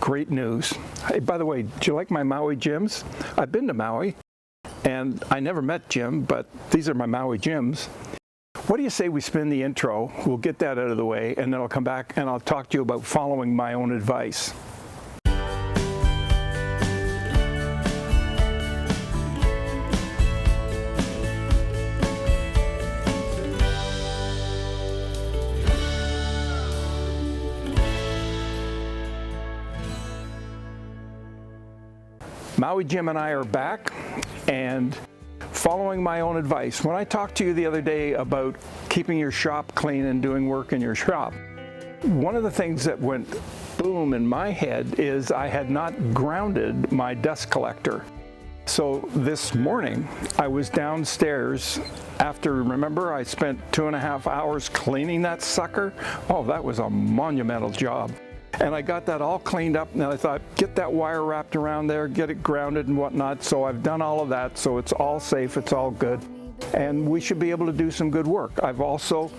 great news. Hey, by the way, do you like my Maui gyms? I've been to Maui, and I never met Jim, but these are my Maui gyms. What do you say we spin the intro? We'll get that out of the way, and then I'll come back and I'll talk to you about following my own advice. Maui Jim and I are back and following my own advice. When I talked to you the other day about keeping your shop clean and doing work in your shop, one of the things that went boom in my head is I had not grounded my dust collector. So this morning I was downstairs after, remember, I spent 2.5 hours cleaning that sucker? Oh, that was a monumental job. And I got that all cleaned up, and I thought, get that wire wrapped around there, get it grounded and whatnot. So I've done all of that, so it's all safe, it's all good. And we should be able to do some good work. I've also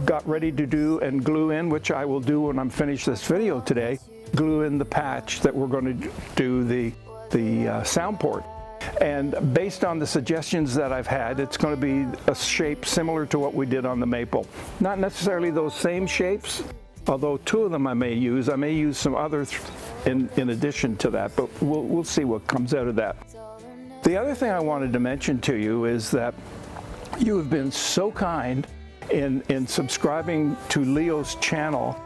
got ready to do and glue in, which I will do when I'm finished this video today, glue in the patch that we're going to do the sound port. And based on the suggestions that I've had, it's going to be a shape similar to what we did on the maple. Not necessarily those same shapes, although two of them I may use. I may use some others in addition to that, but we'll see what comes out of that. The other thing I wanted to mention to you is that you have been so kind in subscribing to Leo's channel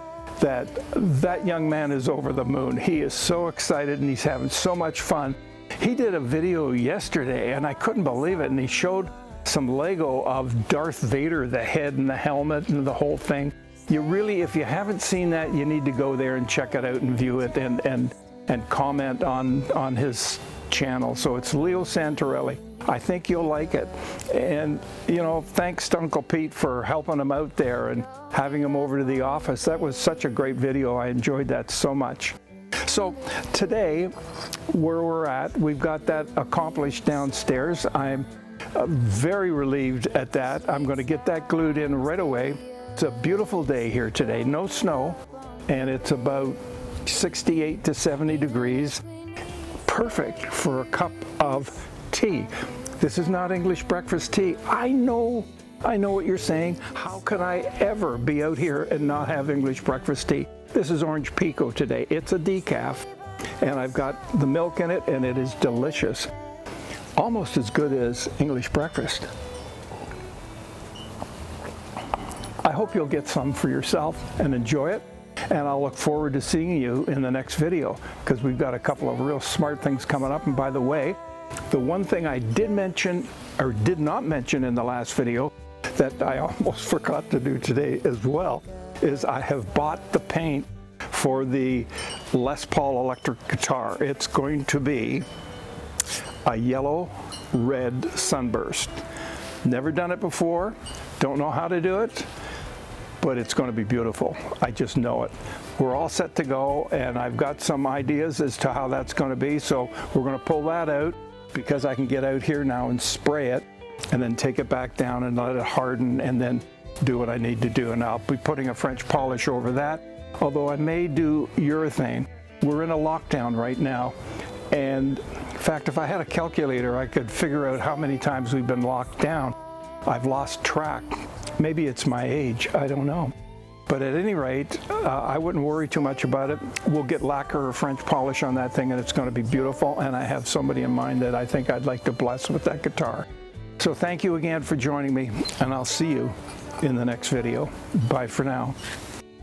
that young man is over the moon. He is so excited and he's having so much fun. He did a video yesterday and I couldn't believe it, and he showed some Lego of Darth Vader, the head and the helmet and the whole thing. You really, if you haven't seen that, you need to go there and check it out and view it and comment on his channel. So it's Leo Santorelli. I think you'll like it. And, you know, thanks to Uncle Pete for helping him out there and having him over to the office. That was such a great video. I enjoyed that so much. So today, where we're at, we've got that accomplished downstairs. I'm very relieved at that. I'm going to get that glued in right away. It's a beautiful day here today, no snow, and it's about 68 to 70 degrees. Perfect for a cup of tea. This is not English breakfast tea. I know what you're saying. How can I ever be out here and not have English breakfast tea? This is Orange Pico today. It's a decaf, and I've got the milk in it, and it is delicious. Almost as good as English breakfast. I hope you'll get some for yourself and enjoy it, and I'll look forward to seeing you in the next video, because we've got a couple of real smart things coming up. And by the way, the one thing I did mention or did not mention in the last video that I almost forgot to do today as well is I have bought the paint for the Les Paul electric guitar. It's going to be a yellow-red sunburst. Never done it before, don't know how to do it, but it's going to be beautiful. I just know it. We're all set to go, and I've got some ideas as to how that's going to be, so we're going to pull that out because I can get out here now and spray it and then take it back down and let it harden and then do what I need to do. And I'll be putting a French polish over that, although I may do urethane. We're in a lockdown right now, and in fact, if I had a calculator, I could figure out how many times we've been locked down. I've lost track. Maybe it's my age, I don't know. But at any rate, I wouldn't worry too much about it. We'll get lacquer or French polish on that thing, and it's going to be beautiful. And I have somebody in mind that I think I'd like to bless with that guitar. So thank you again for joining me, and I'll see you in the next video. Bye for now.